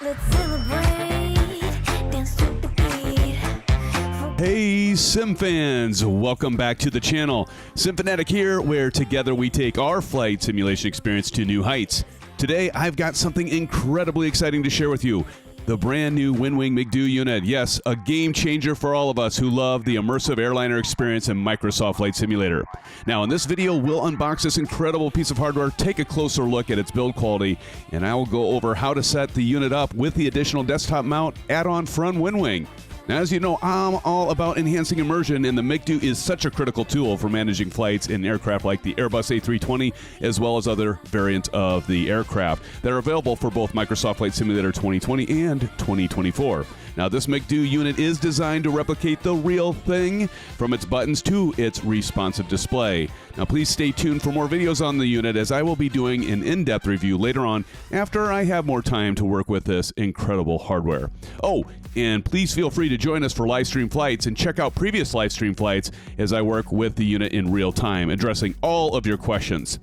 Let's celebrate, dance to the beat. Hey Sim fans, welcome back to the channel. Simfanatic here, where together we take our flight simulation experience to new heights. Today I've got something incredibly exciting to share with you. The brand new Winwing MCDU unit. Yes, a game changer for all of us who love the immersive airliner experience in Microsoft Flight Simulator. Now in this video, we'll unbox this incredible piece of hardware, take a closer look at its build quality, and I will go over how to set the unit up with the additional desktop mount add-on from Winwing. Now, as you know, I'm all about enhancing immersion, and the MCDU is such a critical tool for managing flights in aircraft like the Airbus A320, as well as other variants of the aircraft that are available for both Microsoft Flight Simulator 2020 and 2024. Now, this MCDU unit is designed to replicate the real thing, from its buttons to its responsive display. Now, please stay tuned for more videos on the unit, as I will be doing an in-depth review later on after I have more time to work with this incredible hardware. Oh, and please feel free to join us for live stream flights and check out previous live stream flights as I work with the unit in real time, addressing all of your questions.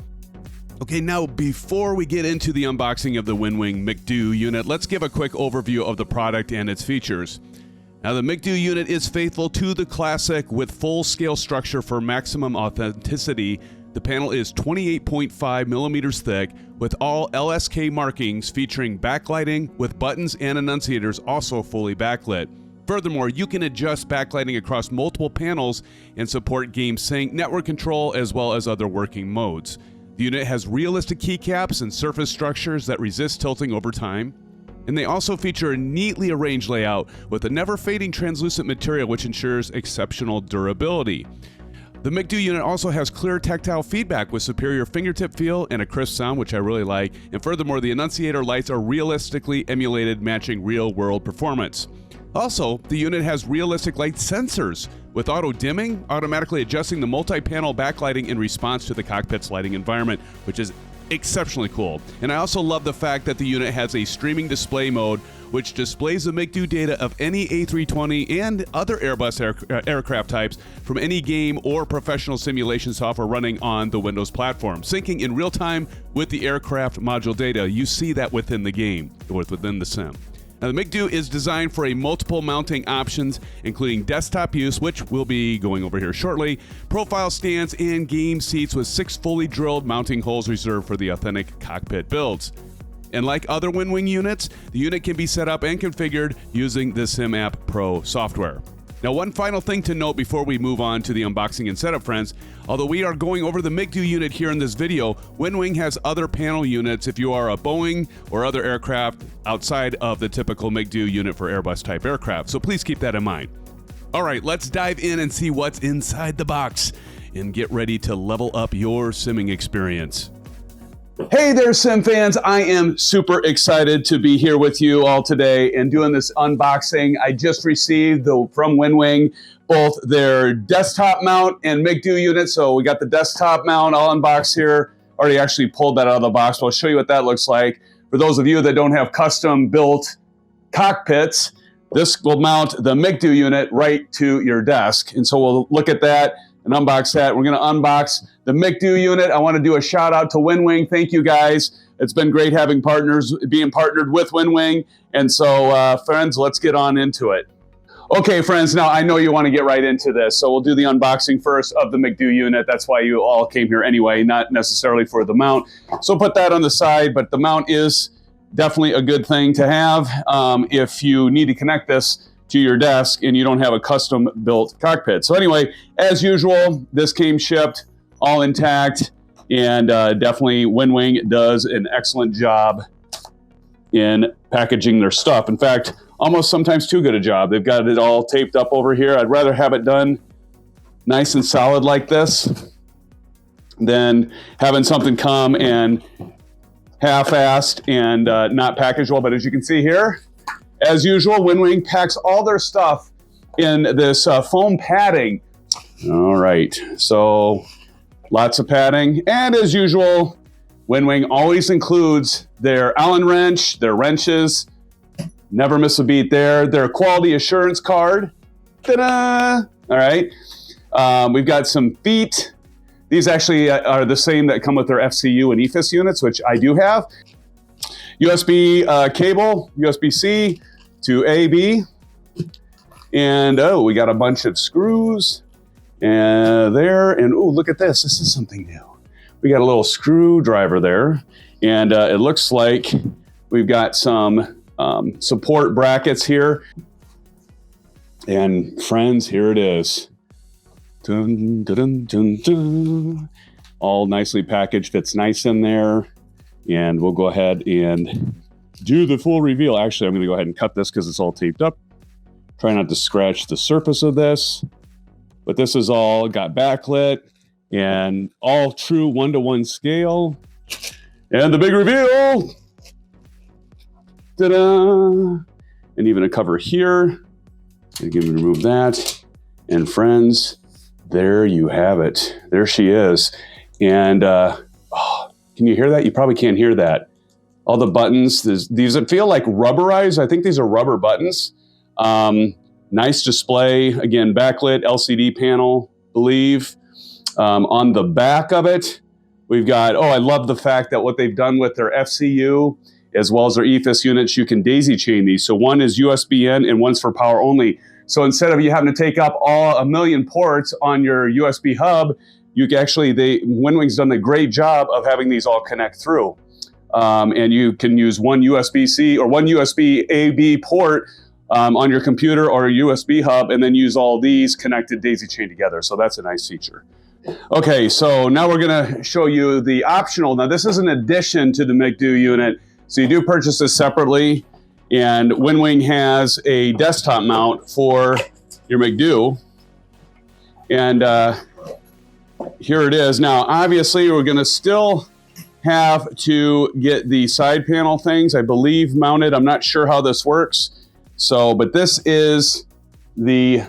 Okay, now before we get into the unboxing of the Winwing MCDU unit, let's give a quick overview of the product and its features. Now, the MCDU unit is faithful to the classic with full-scale structure for maximum authenticity. The panel is 28.5 millimeters thick with all LSK markings, featuring backlighting with buttons and annunciators also fully backlit. Furthermore, you can adjust backlighting across multiple panels and support game sync, network control, as well as other working modes. The unit has realistic keycaps and surface structures that resist tilting over time. And they also feature a neatly arranged layout with a never-fading translucent material which ensures exceptional durability. The MCDU unit also has clear tactile feedback with superior fingertip feel and a crisp sound, which I really like. And furthermore, the annunciator lights are realistically emulated, matching real-world performance. Also, the unit has realistic light sensors with auto dimming, automatically adjusting the multi-panel backlighting in response to the cockpit's lighting environment, which is exceptionally cool. And I also love the fact that the unit has a streaming display mode which displays the MCDU data of any A320 and other Airbus aircraft types from any game or professional simulation software running on the Windows platform, syncing in real time with the aircraft module data. You see that within the game, within the sim. Now, the MCDU is designed for a multiple mounting options, including desktop use, which we'll be going over here shortly, profile stands, and game seats with 6 fully drilled mounting holes reserved for the authentic cockpit builds. And like other Winwing units, the unit can be set up and configured using the SimApp Pro software. Now, one final thing to note before we move on to the unboxing and setup, friends. Although we are going over the MCDU unit here in this video, Winwing has other panel units if you are a Boeing or other aircraft outside of the typical MCDU unit for Airbus type aircraft, so please keep that in mind. All right, let's dive in and see what's inside the box and get ready to level up your simming experience. Hey there, Sim fans. I am super excited to be here with you all today and doing this unboxing. I just received from Winwing both their desktop mount and MCDU unit. So we got the desktop mount all unboxed here. Already actually pulled that out of the box. But I'll show you what that looks like. For those of you that don't have custom built cockpits, this will mount the MCDU unit right to your desk. And so we'll look at that and unbox that. We're going to unbox the MCDU unit. I want to do a shout out to Winwing. Thank you guys. It's been great having partners, being partnered with Winwing. And so, friends, let's get on into it. Okay, friends, now I know you want to get right into this. So we'll do the unboxing first of the MCDU unit. That's why you all came here anyway, not necessarily for the mount. So put that on the side, but the mount is definitely a good thing to have if you need to connect this to your desk and you don't have a custom built cockpit. So anyway, as usual, this came shipped all intact, and definitely Winwing does an excellent job in packaging their stuff. In fact, almost sometimes too good a job. They've got it all taped up over here. I'd rather have it done nice and solid like this than having something come and half-assed and not packaged well. But as you can see here, as usual, Winwing packs all their stuff in this foam padding. All right, so lots of padding. And as usual, Winwing always includes their Allen wrench, their wrenches. Never miss a beat there. Their quality assurance card. Ta-da! All right. We've got some feet. These actually are the same that come with their FCU and EFIS units, which I do have. USB cable, USB-C to A-B. And oh, we got a bunch of screws there. And oh, look at this. This is something new. We got a little screwdriver there. And it looks like we've got some support brackets here. And friends, here it is. Dun, dun, dun, dun. All nicely packaged, fits nice in there. And we'll go ahead and do the full reveal. Actually, I'm going to go ahead and cut this because it's all taped up. Try not to scratch the surface of this. But this is all got backlit and all true 1-to-1 scale. And the big reveal. Ta-da! And even a cover here. I'm going to remove that. And friends, there you have it. There she is. And can you hear that? You probably can't hear that. All the buttons, these feel like rubberized. I think these are rubber buttons. Nice display. Again, backlit LCD panel, believe. On the back of it, we've got, I love the fact that what they've done with their FCU as well as their EFIS units, you can daisy chain these. So one is USB in and one's for power only. So instead of you having to take up a million ports on your USB hub, you can actually, Winwing's done a great job of having these all connect through. And you can use one USB-C or one USB A-B port on your computer or a USB hub, and then use all these connected daisy chain together. So that's a nice feature. Okay, so now we're gonna show you the optional. Now this is an addition to the MCDU unit. So you do purchase this separately, and Winwing has a desktop mount for your MCDU. And here it is. Now, obviously, we're gonna still have to get the side panel things, I believe, mounted. I'm not sure how this works. So, but this is the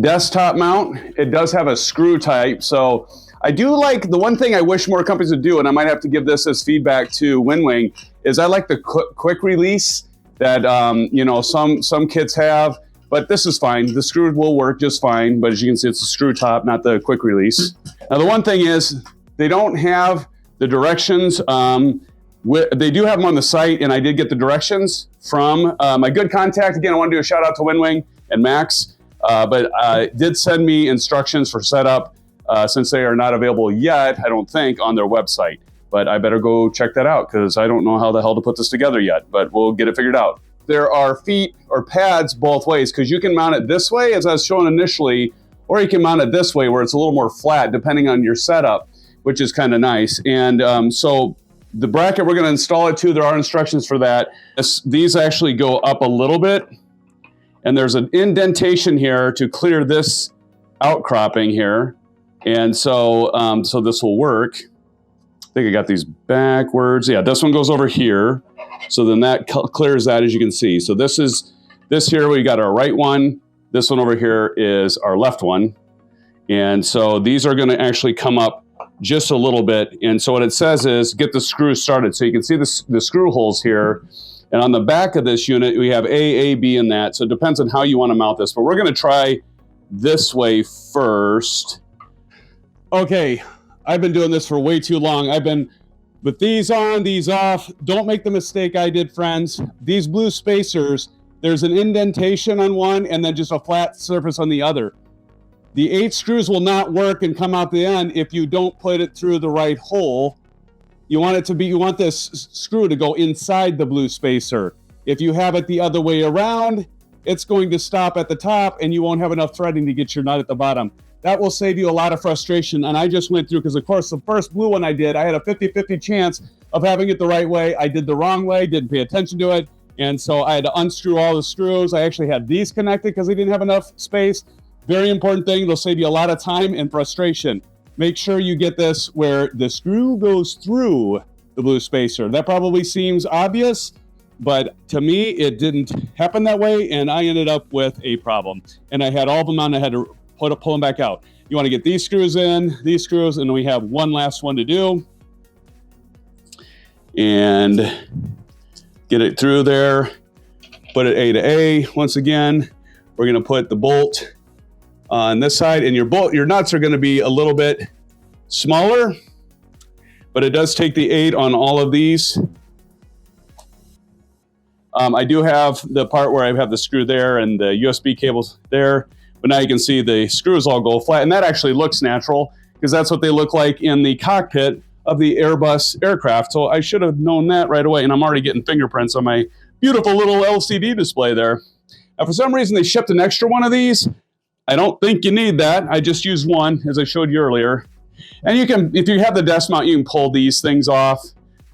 desktop mount. It does have a screw type. So I do like, the one thing I wish more companies would do, and I might have to give this as feedback to Winwing, is I like the quick release that some kits have, but this is fine. The screw will work just fine, but as you can see, it's a screw top, not the quick release. Now the one thing is, they don't have the directions. They do have them on the site, and I did get the directions from my good contact. Again, I want to do a shout out to Winwing and Max, but did send me instructions for setup since they are not available yet, I don't think, on their website. But I better go check that out because I don't know how the hell to put this together yet, but we'll get it figured out. There are feet or pads both ways because you can mount it this way, as I was showing initially, or you can mount it this way where it's a little more flat depending on your setup, which is kind of nice. And so the bracket we're going to install it to, there are instructions for that. These actually go up a little bit, and there's an indentation here to clear this outcropping here. And so, so this will work. I think I got these backwards. Yeah, this one goes over here. So then that clears that, as you can see. So this here, we got our right one. This one over here is our left one. And so these are going to actually come up just a little bit. And so what it says is get the screw started. So you can see the screw holes here. And on the back of this unit, we have A, B in that. So it depends on how you want to mount this. But we're going to try this way first. Okay, I've been doing this for way too long. I've been with these on, these off. Don't make the mistake I did, friends. These blue spacers, there's an indentation on one and then just a flat surface on the other. The 8 screws will not work and come out the end if you don't put it through the right hole. You want this screw to go inside the blue spacer. If you have it the other way around, it's going to stop at the top and you won't have enough threading to get your nut at the bottom. That will save you a lot of frustration. And I just went through, because of course, the first blue one I did, I had a 50-50 chance of having it the right way. I did the wrong way, didn't pay attention to it. And so I had to unscrew all the screws. I actually had these connected because they didn't have enough space. Very important thing, it'll save you a lot of time and frustration. Make sure you get this where the screw goes through the blue spacer. That probably seems obvious, but to me, it didn't happen that way, and I ended up with a problem. And I had all of them on, I had to pull them back out. You want to get these screws in, these screws, and we have one last one to do. And get it through there, put it A to A. Once again, we're gonna put the bolt on this side, and your nuts are gonna be a little bit smaller, but it does take the 8 on all of these. I do have the part where I have the screw there and the USB cables there, but now you can see the screws all go flat, and that actually looks natural because that's what they look like in the cockpit of the Airbus aircraft. So I should have known that right away, and I'm already getting fingerprints on my beautiful little LCD display there. Now, for some reason, they shipped an extra one of these. I don't think you need that. I just used one, as I showed you earlier. And you can, if you have the desk mount, you can pull these things off.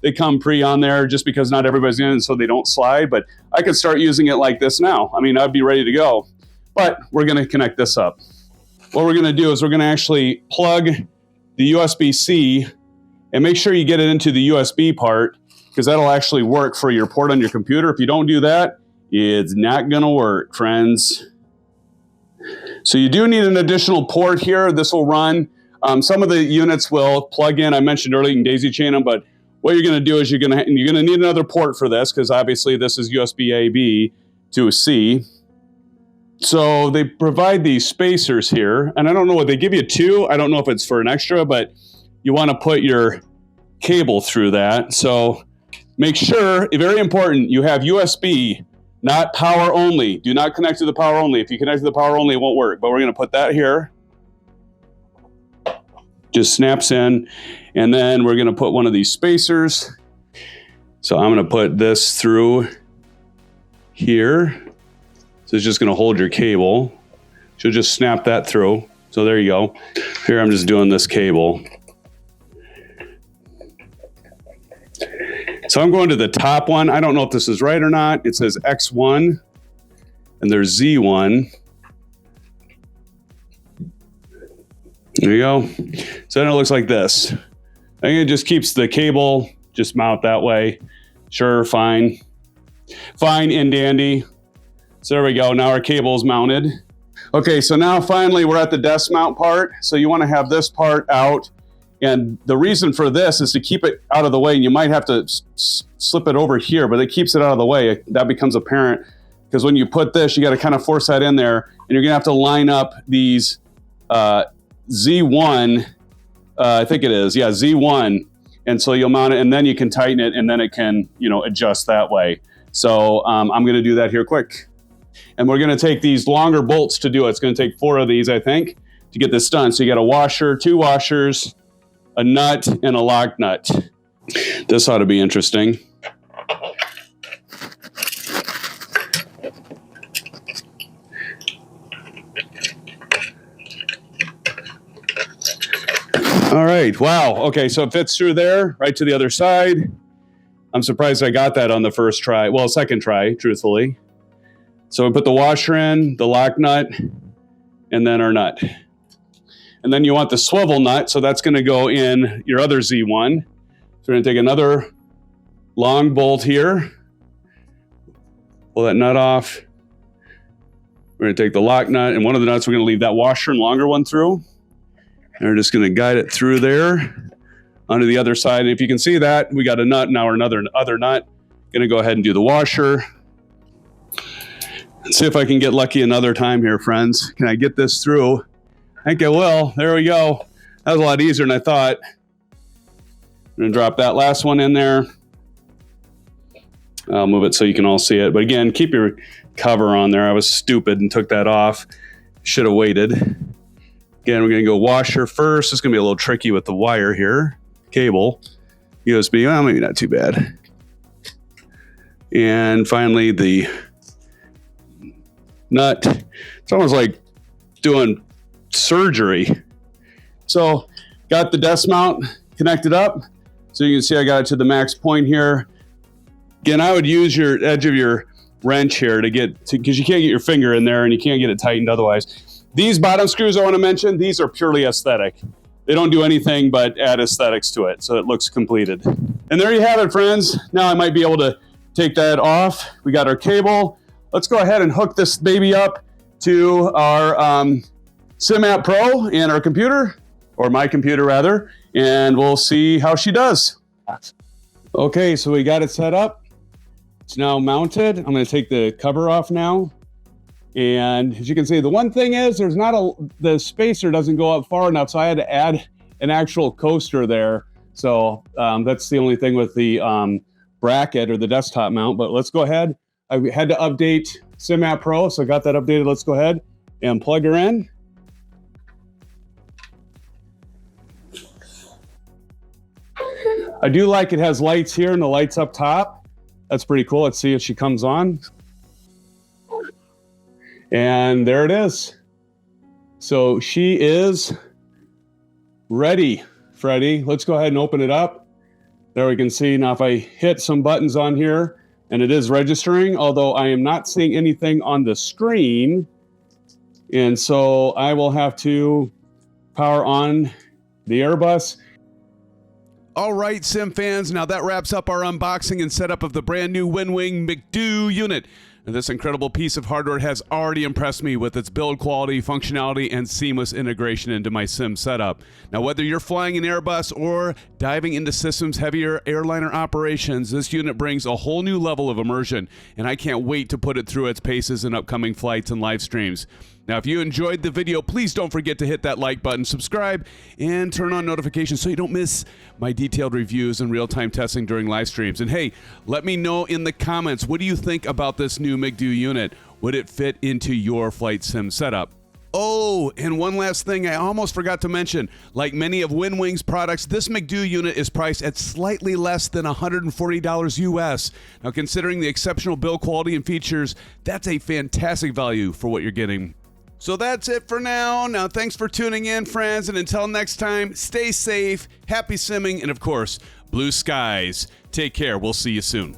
They come pre on there just because not everybody's in, so they don't slide. But I could start using it like this now. I mean, I'd be ready to go. But we're going to connect this up. What we're going to do is we're going to actually plug the USB-C and make sure you get it into the USB part, because that'll actually work for your port on your computer. If you don't do that, it's not going to work, friends. So you do need an additional port here. This will run. Some of the units will plug in. I mentioned earlier you can daisy chain them, but what you're going to do is you're going to need another port for this, because obviously this is USB A-B to C. So they provide these spacers here, and I don't know what they give you, 2. I don't know if it's for an extra, but you want to put your cable through that. So make sure, very important, you have USB, not power only. Do not connect to the power only. If you connect to the power only, it won't work. But we're going to put that here. Just snaps in. And then we're going to put one of these spacers. So I'm going to put this through here. So it's just going to hold your cable. So just snap that through. So there you go. Here I'm just doing this cable. So I'm going to the top one. I don't know if this is right or not. It says X1 and there's Z1. There you go. So then it looks like this. I think it just keeps the cable, just mount that way. Sure, fine. Fine and dandy. So there we go. Now our cable's mounted. Okay, so now finally we're at the desk mount part. So you want to have this part out. And the reason for this is to keep it out of the way. And you might have to slip it over here, but it keeps it out of the way. That becomes apparent because when you put this, you got to kind of force that in there. And you're going to have to line up these Z1, I think it is. Yeah, Z1. And so you'll mount it and then you can tighten it and then it can, adjust that way. So I'm going to do that here quick. And we're going to take these longer bolts to do it. It's going to take 4 of these, I think, to get this done. So you got a washer, 2 washers, a nut, and a lock nut. This ought to be interesting. All right, wow. Okay, so it fits through there, right to the other side. I'm surprised I got that on the first try. Well, second try, truthfully. So we put the washer in, the lock nut, and then our nut. And then you want the swivel nut, so that's going to go in your other Z1. So we're going to take another long bolt here. Pull that nut off. We're going to take the lock nut, and one of the nuts, we're going to leave that washer and longer one through. And we're just going to guide it through there onto the other side. And if you can see that, we got a nut, now another other nut. Going to go ahead and do the washer. Let's see if I can get lucky another time here, friends. Can I get this through? I think I will. There we go. That was a lot easier than I thought. I'm going to drop that last one in there. I'll move it so you can all see it. But again, keep your cover on there. I was stupid and took that off. Should have waited. Again, we're going to go washer first. It's going to be a little tricky with the wire here. Cable. USB. Well, maybe not too bad. And finally, the nut. It's almost like doing surgery. So got the desk mount connected up. So you can see I got it to the max point here. Again, I would use your edge of your wrench here to get to, because you can't get your finger in there and you can't get it tightened otherwise. These bottom screws I want to mention, these are purely aesthetic. They don't do anything but add aesthetics to it, so it looks completed. And there you have it, friends. Now I might be able to take that off. We got our cable. Let's go ahead and hook this baby up to our SimApp Pro and our computer, or my computer rather, and we'll see how she does. Okay, so we got it set up. It's now mounted. I'm going to take the cover off now. And as you can see, the one thing is the spacer doesn't go up far enough, so I had to add an actual coaster there. So that's the only thing with the bracket or the desktop mount. But let's go ahead, I had to update SimApp Pro, so I got that updated. Let's go ahead and plug her in. I do like it has lights here and the lights up top. That's pretty cool. Let's see if she comes on. And there it is. So she is ready, Freddie. Let's go ahead and open it up. There we can see. Now if I hit some buttons on here, and it is registering, although I am not seeing anything on the screen. And so I will have to power on the Airbus. All right, Sim fans, now that wraps up our unboxing and setup of the brand new Winwing MCDU unit. And this incredible piece of hardware has already impressed me with its build quality, functionality, and seamless integration into my sim setup. Now, whether you're flying an Airbus or diving into systems heavier airliner operations, this unit brings a whole new level of immersion, and I can't wait to put it through its paces in upcoming flights and live streams. Now, if you enjoyed the video, please don't forget to hit that like button, subscribe, and turn on notifications so you don't miss my detailed reviews and real-time testing during live streams. And hey, let me know in the comments, what do you think about this new MCDU unit? Would it fit into your flight sim setup? Oh, and one last thing I almost forgot to mention. Like many of Winwing's products, this MCDU unit is priced at slightly less than $140 US. Now, considering the exceptional build quality and features, that's a fantastic value for what you're getting. So that's it for now. Now, thanks for tuning in, friends, and until next time, stay safe, happy simming, and of course, blue skies. Take care. We'll see you soon.